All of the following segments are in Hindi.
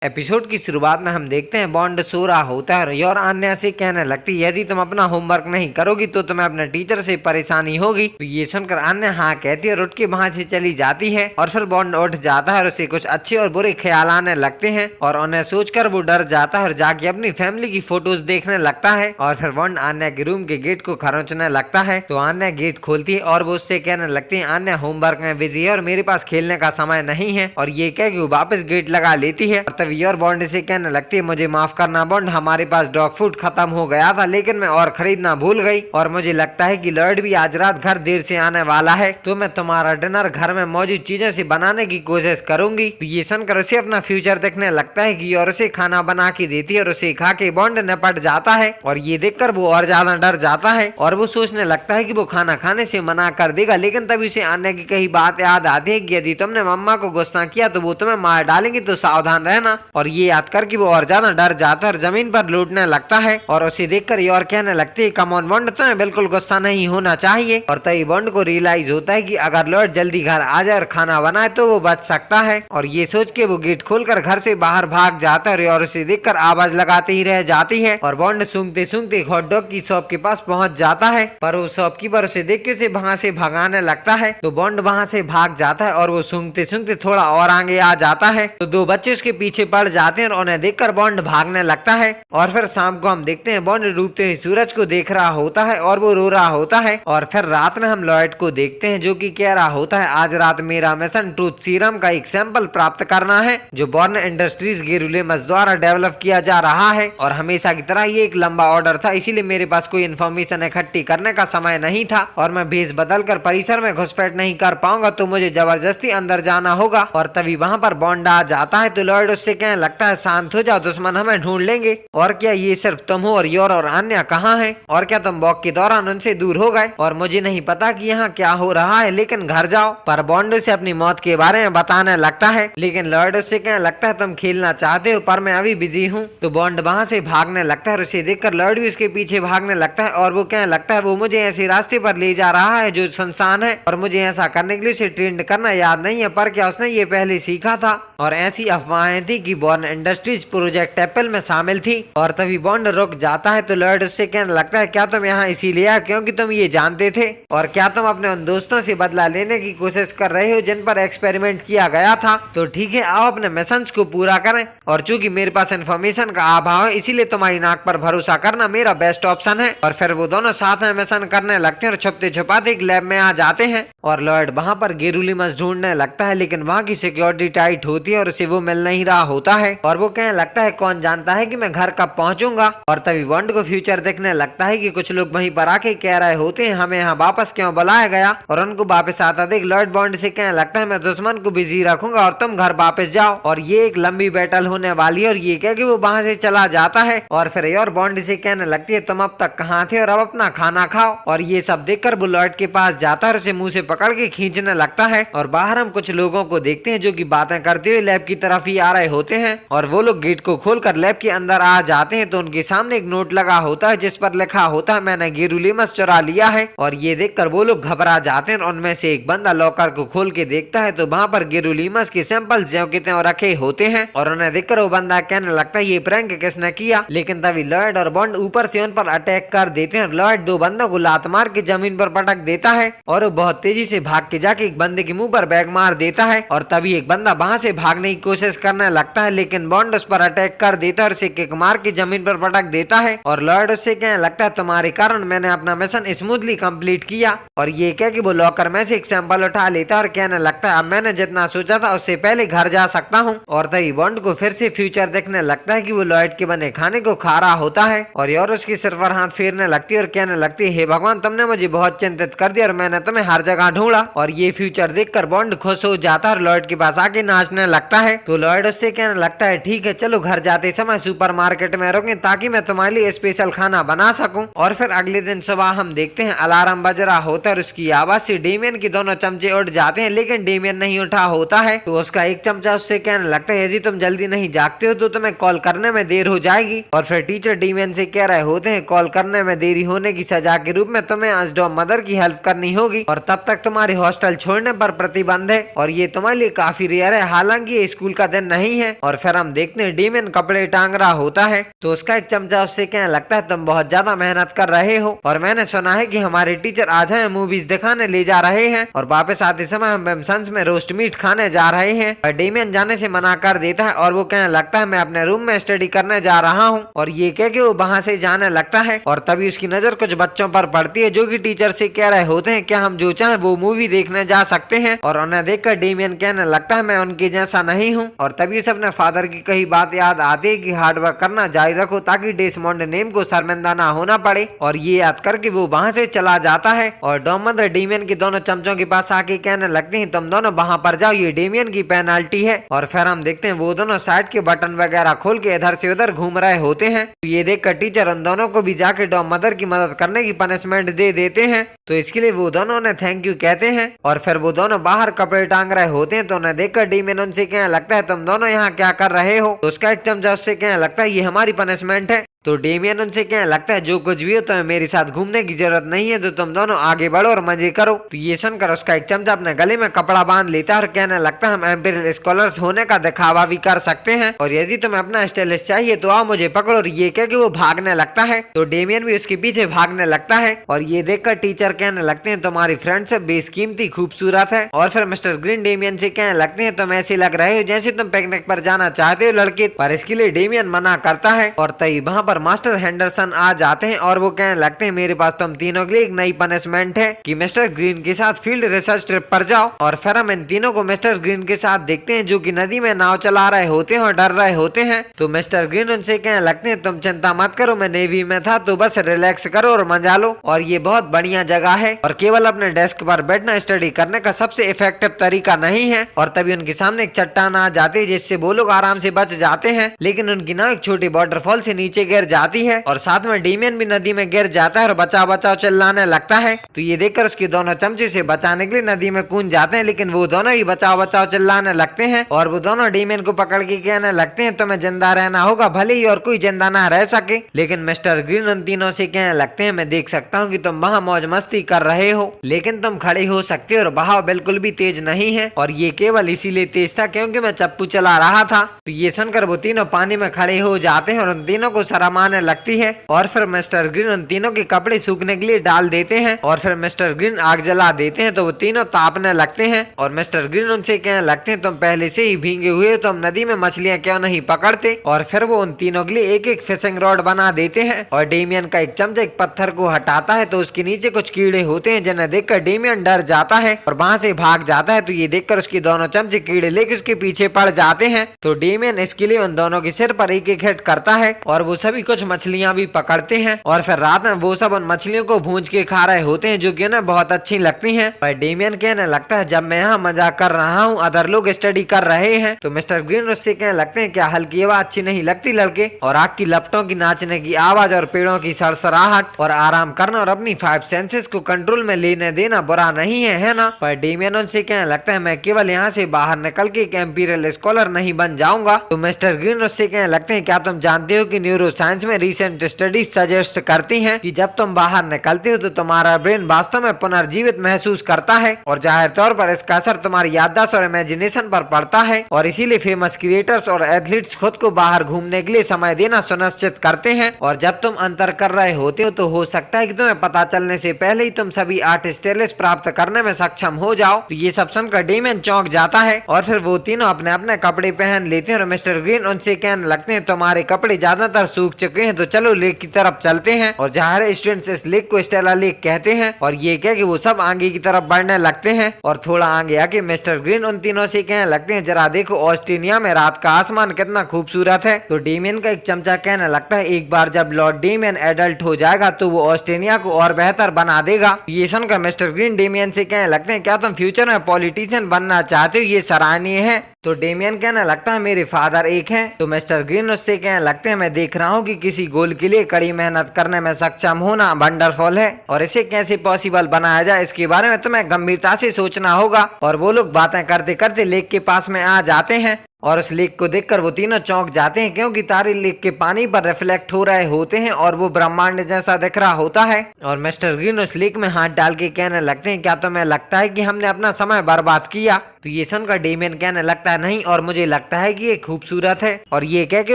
एपिसोड की शुरुआत में हम देखते हैं बॉन्ड सो रहा होता है और अन्य से कहने लगती है यदि तुम अपना होमवर्क नहीं करोगी तो तुम्हें अपने टीचर से परेशानी होगी। तो ये सुनकर अन्य हाँ कहती है और उठ के वहाँ से चली जाती है और फिर बॉन्ड उठ जाता है और उसे कुछ अच्छे और बुरे ख्याल आने लगते हैं और उन्हें सोचकर वो डर जाता है और जाके अपनी फैमिली की फोटोज देखने लगता है। और फिर बॉन्ड अन्य के रूम के गेट को खरोंचने लगता है तो अन्य गेट खोलती है और वो उससे कहने लगती है अन्य होमवर्क में बिजी है और मेरे पास खेलने का समय नहीं है। और ये कह के वो वापस गेट लगा लेती है और तभी और बॉन्ड से कहने लगती है मुझे माफ करना बॉन्ड, हमारे पास डॉग फूड खत्म हो गया था लेकिन मैं और खरीदना भूल गई और मुझे लगता है कि लॉयड भी आज रात घर देर से आने वाला है तो मैं तुम्हारा डिनर घर में मौजूद चीजें से बनाने की कोशिश करूंगी। तो ये सुनकर उसे अपना फ्यूचर देखने लगता है कि और उसे खाना बना के देती है और उसे खा के बॉन्ड निपट जाता है। और ये देखकर वो और ज्यादा डर जाता है और वो सोचने लगता है कि वो खाना खाने से मना कर देगा, लेकिन तभी उसे अन्य की कही बात याद आती है कि यदि तुमने मम्मा को गुस्सा किया तो वो तुम्हें मार डालेंगी तो सावधान रहना। और ये याद करके वो और ज्यादा डर जाता है और जमीन पर लूटने लगता है और उसे देखकर ये और कहने लगती है कम ऑन बॉन्ड, तुम्हें बिल्कुल गुस्सा नहीं होना चाहिए। और तभी बॉन्ड को रियलाइज होता है कि अगर लॉयड जल्दी घर आ जाए और खाना बनाए तो वो बच सकता है। और ये सोच के वो गेट खोलकर घर से बाहर भाग जाता है और उसे देखकर आवाज लगाते ही रह जाती है और बॉन्ड सूंघते सूंघते हॉट डॉग की शॉप के पास पहुंच जाता है पर वो शॉपकीपर उसे देख के उसे वहां से भगाने लगता है। तो बॉन्ड वहां से भाग जाता है और वो सूंघते सूंघते थोड़ा और आगे आ जाता है तो दो बच्चे उसके पीछे पड़ जाते हैं और उन्हें देखकर बॉन्ड भागने लगता है। और फिर शाम को हम देखते हैं बॉन्ड डूबते हुए सूरज को देख रहा होता है और वो रो रहा होता है। और फिर रात में हम लॉयड को देखते हैं जो कि कह रहा होता है आज रात मेरा मिशन ट्रूथ सीरम का एक सैंपल प्राप्त करना है जो बॉर्न इंडस्ट्रीज गेरुलेमस द्वारा डेवलप किया जा रहा है और हमेशा की तरह ये एक लंबा ऑर्डर था, इसीलिए मेरे पास कोई इन्फॉर्मेशन इकट्ठी करने का समय नहीं था और मैं भेष बदल कर परिसर में घुसपैठ नहीं कर पाऊंगा तो मुझे जबरदस्ती अंदर जाना होगा। और तभी वहाँ पर बॉन्ड आ जाता है तो लॉयड उससे कहने लगता है शांत हो जाओ, दुश्मन हमें ढूंढ लेंगे। और क्या ये सिर्फ तुम हो और योर और अन्य कहाँ है और क्या तुम वॉक के दौरान उनसे दूर हो गए और मुझे नहीं पता कि यहाँ क्या हो रहा है लेकिन घर जाओ। पर बॉन्ड से अपनी मौत के बारे में बताने लगता है लेकिन लॉयड उससे कहने लगता है तुम खेलना चाहते हो पर मैं अभी बिजी हूँ। तो बॉन्ड वहाँ से भागने लगता है और उसे देखकर लॉयड भी उसके पीछे भागने लगता है और वो कहने लगता है वो मुझे ऐसे रास्ते पर ले जा रहा है जो सुनसान है और मुझे ऐसा करने के लिए उसे ट्रेंड करना याद नहीं है पर क्या उसने ये पहले सीखा था। और ऐसी अफवाहें थी कि बॉर्न इंडस्ट्रीज प्रोजेक्ट एप्पल में शामिल थी। और तभी बॉन्ड रुक जाता है तो लॉयड उससे कहने लगता है क्या तुम यहाँ इसीलिए आए क्योंकि तुम ये जानते थे और क्या तुम अपने उन दोस्तों से बदला लेने की कोशिश कर रहे हो जिन पर एक्सपेरिमेंट किया गया था। तो ठीक है आओ अपने मिशन को पूरा करें और चूंकि मेरे पास इन्फॉर्मेशन का अभाव है इसीलिए तुम्हारी नाक पर भरोसा करना मेरा बेस्ट ऑप्शन है। और फिर वो दोनों साथ में मिशन करने लगते हैं और छुपते छुपाते एक लैब में आ जाते हैं और लॉयड वहाँ पर गेरुलेमस ढूंढने लगता है लेकिन वहाँ की सिक्योरिटी टाइट होती है और उसे वो मिल नहीं रहा होता है और वो कहने लगता है कौन जानता है कि मैं घर कब पहुंचूंगा। और तभी बॉन्ड को फ्यूचर देखने लगता है कि कुछ लोग वहीं पर आके कह रहे होते हैं हमें यहाँ वापस क्यों बुलाया गया और उनको वापस आता देख लॉयड बॉन्ड से कहने लगता है मैं दुश्मन को बिजी रखूंगा और तुम घर वापस जाओ। और ये एक लंबी बैटल होने वाली है और ये कह के वो वहाँ से चला जाता है। और फिर और बॉन्ड से कहने लगती है तुम अब तक कहाँ थे और अब अपना खाना खाओ। और ये सब देखकर वो लॉयड के पास जाता है और उसे मुंह से पकड़ के खींचने लगता है। और बाहर हम कुछ लोगों को देखते हैं जो कि बातें करते हुए लैब की तरफ ही आ रहे होते हैं और वो लोग गेट को खोलकर लैब के अंदर आ जाते हैं तो उनके सामने एक नोट लगा होता है जिस पर लिखा होता है मैंने गेरुलेमस चुरा लिया है। और ये देखकर वो लोग घबरा जाते हैं और उनमें से एक बंदा लॉकर को खोल के देखता है तो वहाँ पर गेरुलेमस के सैंपल ज्यों की त्यों रखे होते हैं और उन्हें देखकर वो बंदा कहने लगता है ये प्रैंक किसने किया। लेकिन तभी लॉयड और बॉन्ड ऊपर से उन पर अटैक कर देते हैं और लॉयड दो बंदों को लात मार के जमीन पर पटक देता है और वो बहुत तेजी से भाग के जाके एक बंदे के मुंह पर बैग मार देता है। और तभी एक बंदा वहाँ से भागने की कोशिश करने लगता है लेकिन बॉन्ड उस पर अटैक कर देता है और उसे किक मार के जमीन पर पटक देता है। और लॉयड उससे कहने लगता है तुम्हारे कारण मैंने अपना मिशन स्मूथली कंप्लीट किया। और ये कह के वो लॉकर में से एक सैंपल उठा लेता है और कहने लगता है अब मैंने जितना सोचा था उससे पहले घर जा सकता हूँ। और तभी बॉन्ड को फिर से फ्यूचर देखने लगता है कि वो लॉयड के बने खाने को खा रहा होता है और उसकी सिर पर हाथ फेरने लगती है और कहने लगती है हे भगवान तुमने मुझे बहुत चिंतित कर दिया और मैंने तुम्हें हर जगह ढूंढा। और ये फ्यूचर देखकर बॉन्ड खुश हो जाता है और लॉयड के पास आके नाचने लगता है। तो लॉयड उससे कहने लगता है ठीक है चलो घर जाते समय सुपरमार्केट में रुकें ताकि मैं तुम्हारे लिए स्पेशल खाना बना सकूं। और फिर अगले दिन सुबह हम देखते हैं अलार्म बज रहा होता है और उसकी आवाज से डेमियन के दोनों चमचे उठ जाते हैं लेकिन डेमियन नहीं उठा होता है। तो उसका एक चमचा उससे कहने लगता है यदि तुम जल्दी नहीं जागते हो तो तुम्हें कॉल करने में देर हो जाएगी। और फिर टीचर डेमियन से कह रहे होते हैं कॉल करने में देरी होने की सजा के रूप में तुम्हें एजडॉम मदर की हेल्प करनी होगी और तब तक तुम्हारे हॉस्टल छोड़ने पर प्रतिबंध है और ये तुम्हारे लिए काफी रेयर है, हालांकि ये स्कूल का दिन नहीं है। और फिर हम देखते हैं डेमियन कपड़े टांग रहा होता है तो उसका एक चमचा उससे कहने लगता है तुम बहुत ज्यादा मेहनत कर रहे हो और मैंने सुना है कि हमारे टीचर आज हमें मूवीज दिखाने ले जा रहे हैं और वापस आते समय हम बेमसन्स में रोस्ट मीट खाने जा रहे हैं। और डेमियन जाने से मना कर देता है और वो कहने लगता है मैं अपने रूम में स्टडी करने जा रहा हूँ और ये कह के वो वहाँ से जाने लगता है और तभी उसकी नजर कुछ बच्चों पर पड़ती है जो कि टीचर से कह रहे होते हैं क्या हम जो चाहे वो मूवी देखने जा सकते हैं और उन्हें देखकर डेमियन कहने लगता है मैं उनके जैसा नहीं हूँ और तभी उसे अपने फादर की कही बात याद आती है कि हार्डवर्क करना जारी रखो ताकि डेसमोंड नेम को शर्मिंदा ना होना पड़े और ये याद करके वो वहाँ से चला जाता है और डॉमंदर डेमियन के दोनों चमचों के पास आके कहने लगते हैं तुम दोनों वहाँ पर जाओ ये डेमियन की पेनाल्टी है और फिर हम देखते हैं वो दोनों साइड के बटन वगैरह खोल के इधर से उधर घूम रहे होते हैं। तो ये देखकर टीचर उन दोनों को भी जाके डॉमंदर की मदद करने की पनिशमेंट दे देते हैं तो इसके लिए वो दोनों ने थैंक यू कहते हैं और फिर वो दोनों बाहर कपड़े टांग रहे होते हैं तो उन्हें देखकर डेमियन उनसे कहने लगता है तुम दोनों यहाँ क्या कर रहे हो तो उसका एक चमचा उससे कहने लगता है ये हमारी पनिशमेंट है तो डेमियन उनसे कहने लगता है जो कुछ भी हो तुम्हें मेरे साथ घूमने की जरूरत नहीं है तो तुम दोनों आगे बढ़ो और मजे करो। तो ये सुनकर उसका एक चमचा अपने गले में कपड़ा बांध लेता है और कहने लगता है हम एम्पिरियल स्कॉलर्स होने का दिखावा भी कर सकते हैं और यदि तुम्हें अपना स्टाइलिश चाहिए तो आओ मुझे पकड़ो और ये कह के वो भागने लगता है तो डेमियन भी उसके पीछे भागने लगता है और ये देखकर टीचर कहने लगते हैं तुम्हारी फ्रेंडशिप बेशकीमती खूबसूरत है और फिर मिस्टर ग्रीन डेमियन से कहने लगते हैं तुम ऐसे लग रहे हो जैसे तुम पिकनिक पर जाना चाहते हो लड़के पर इसके लिए डेमियन मना करता है और तभी वहाँ पर मास्टर हेंडरसन आ जाते हैं और वो कहने लगते हैं मेरे पास तुम तीनों के लिए एक नई पनिशमेंट है कि मिस्टर ग्रीन के साथ फील्ड रिसर्च ट्रिप पर जाओ और फिर हम इन तीनों को मिस्टर ग्रीन के साथ देखते हैं जो कि नदी में नाव चला रहे होते हैं और डर रहे होते हैं। तो मिस्टर ग्रीन उनसे कहने लगते हैं तुम चिंता मत करो मैं नेवी में था तो बस रिलैक्स करो और मजा लो और ये बहुत बढ़िया जगह है और केवल अपने डेस्क पर बैठना स्टडी करने का सबसे इफेक्टिव तरीका नहीं है। और तभी उनके सामने एक चट्टान आ जाती है जिससे वो लोग आराम से बच जाते हैं लेकिन उनकी नाव एक छोटी वाटरफॉल से नीचे गिर जाती है और साथ में डेमियन भी नदी में गिर जाता है और बचाओ बचाओ चिल्लाने लगता है। तो ये देखकर उसके दोनों चमचे से बचाने के लिए नदी में कूद जाते हैं लेकिन वो दोनों ही बचाओ बचाओ चिल्लाने लगते हैं और वो दोनों डेमियन को पकड़ के कहने लगते हैं तुम्हें जिंदा रहना होगा भले ही और कोई जिंदा ना रह सके। लेकिन मिस्टर ग्रीन उन तीनों से कहने लगते हैं मैं देख सकता हूँ कि तुम वहाँ मौज मस्ती कर रहे हो लेकिन तुम खड़े हो सकते हो और बहाव बिल्कुल भी तेज नहीं है और ये केवल इसीलिए तेज था क्योंकि मैं चप्पू चला रहा था। तो ये सुनकर वो तीनों पानी में खड़े हो जाते हैं और उन तीनों को शर्म आने लगती है और फिर मिस्टर ग्रीन उन तीनों के कपड़े सूखने के लिए डाल देते हैं और फिर मिस्टर ग्रीन आग जला देते हैं तो वो तीनों तापने लगते हैं और मिस्टर ग्रीन उनसे कहने लगते हैं तुम पहले से ही भीगे हुए तो हम नदी में मछलियां क्यों नहीं पकड़ते और फिर वो उन तीनों के लिए एक एक फिशिंग रॉड बना देते हैं और डेमियन का एक चमचा एक पत्थर को हटाता है तो उसके नीचे कुछ कीड़े होते हैं जिन्हें देखकर डेमियन डर जाता है और वहां से भाग जाता है। तो ये देखकर उसके दोनों चमचे कीड़े लेकर उसके पीछे पड़ जाते हैं तो डेमियन इसके लिए उन दोनों के सिर पर एक एक हिट करता है और वो सभी कुछ मछलियां भी पकड़ते हैं और फिर रात में वो सब उन मछलियों को भूंज के खा रहे होते हैं जो कि उन्हें बहुत अच्छी लगती हैं। पर डेमियन कहने लगता है जब मैं यहाँ मजाक कर रहा हूँ अदर लोग स्टडी कर रहे हैं। तो मिस्टर ग्रीन उससे कहने लगते हैं क्या हल्की आवाज अच्छी नहीं लगती लड़के और आग की लपटों की नाचने की आवाज और पेड़ों की सरसराहट और आराम करना और अपनी 5 सेंसेस को कंट्रोल में लेने देना बुरा नहीं है ना। पर डेमियन उनसे कहने लगता है मैं केवल यहाँ से बाहर निकल के एक एम्पीरियल स्कॉलर नहीं बन जाऊंगा। तो मिस्टर ग्रीन उससे कहने लगते हैं क्या तुम जानते हो कि न्यूरो साइंस में रिसेंट स्टडीज सजेस्ट करती हैं कि जब तुम बाहर निकलते हो तो तुम्हारा ब्रेन वास्तव में पुनर्जीवित महसूस करता है और जाहिर तौर पर इसका असर तुम्हारी याददाश्त और इमेजिनेशन पर पड़ता है और इसीलिए फेमस क्रिएटर्स और एथलीट्स खुद को बाहर घूमने के लिए समय देना सुनिश्चित करते हैं और जब तुम अंतर कर रहे होते हो तो हो सकता है कि तुम्हें पता चलने से पहले ही तुम सभी 8 स्टेलस प्राप्त करने में सक्षम हो जाओ। तो ये सब सुनकर डेमियन चौंक जाता है और फिर वो तीनों अपने अपने कपड़े पहन लेते हैं और मिस्टर ग्रीन उनसे कहने लगते हैं तुम्हारे कपड़े ज्यादातर सूख चुके हैं तो चलो लेक की तरफ चलते हैं और जहाँ स्टूडेंट्स इस लेक को स्टेला लेक कहते हैं और ये कह के वो सब आगे की तरफ बढ़ने लगते हैं और थोड़ा आगे आके मिस्टर ग्रीन उन तीनों से कहने लगते हैं जरा देखो ऑस्ट्रेलिया में रात का आसमान कितना खूबसूरत है। तो डेमियन का एक चमचा कहने लगता है एक बार जब लॉर्ड डेमियन एडल्ट हो जाएगा तो वो ऑस्ट्रेलिया को और बेहतर बना देगा। ये सुनकर मिस्टर ग्रीन डेमियन से कहने लगते हैं क्या तुम फ्यूचर में पॉलिटिशियन बनना चाहते हो, ये सराहनीय है। तो डेमियन कहने लगता है मेरे फादर एक हैं। तो मिस्टर ग्रीन उससे कहने लगते हैं मैं देख रहा हूँ कि किसी गोल के लिए कड़ी मेहनत करने में सक्षम होना वंडरफुल है और इसे कैसे पॉसिबल बनाया जाए इसके बारे में तुम्हें गंभीरता से सोचना होगा। और वो लोग बातें करते करते लेक के पास में आ जाते हैं और उस लेक को देखकर वो तीनों चौंक जाते हैं क्योंकि तारे लेक के पानी पर रिफ्लेक्ट हो रहे होते हैं और वो ब्रह्मांड जैसा दिख रहा होता है। और मिस्टर ग्रीन उस लेक में हाथ डाल के कहने लगते हैं क्या तुम्हें लगता है कि हमने अपना समय बर्बाद किया। तो ये सुनकर डेमियन कहने लगता है नहीं, और मुझे लगता है कि ये खूबसूरत है। और ये कह के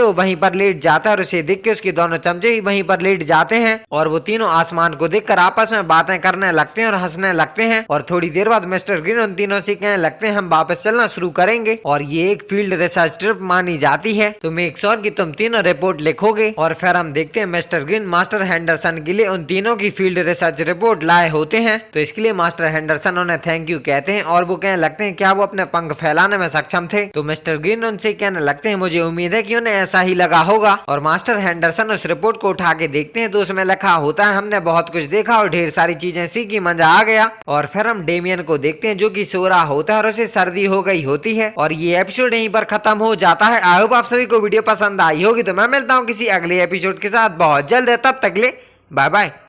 वो वहीं पर लेट जाता है और उसे देख के उसके दोनों चमचे भी वहीं पर लेट जाते हैं और वो तीनों आसमान को देखकर आपस में बातें करने लगते हैं और हंसने लगते हैं। और थोड़ी देर बाद मिस्टर ग्रीन उन तीनों से कहने लगते हैं हम वापस चलना शुरू करेंगे और ये एक फील्ड रिसर्च ट्रिप मानी जाती है, तो मेक श्योर कि तुम तीनों रिपोर्ट लिखोगे। और फिर हम देखते हैं मिस्टर ग्रीन मास्टर हैंडरसन के लिए उन तीनों की फील्ड रिसर्च रिपोर्ट लाए होते हैं। तो इसके लिए मास्टर हैंडरसन उन्हें थैंक यू कहते हैं और वो कहने लगते हैं क्या वो अपने पंख फैलाने में सक्षम थे। तो मिस्टर ग्रीन उनसे कहने लगते हैं मुझे उम्मीद है कि उन्हें ऐसा ही लगा होगा। और मास्टर हैंडरसन उस रिपोर्ट को उठा के देखते हैं तो उसमें लिखा होता है हमने बहुत कुछ देखा और ढेर सारी चीजें सीखी, मजा आ गया। और फिर हम डेमियन को देखते हैं जो कि सो रहा होता है और उसे सर्दी हो गई होती है। और ये एपिसोड यहीं पर खत्म हो जाता है। आई होप आप सभी को वीडियो पसंद आई होगी। तो मैं मिलता हूँ किसी अगले एपिसोड के साथ बहुत जल्द। तब तक ले बाय बाय।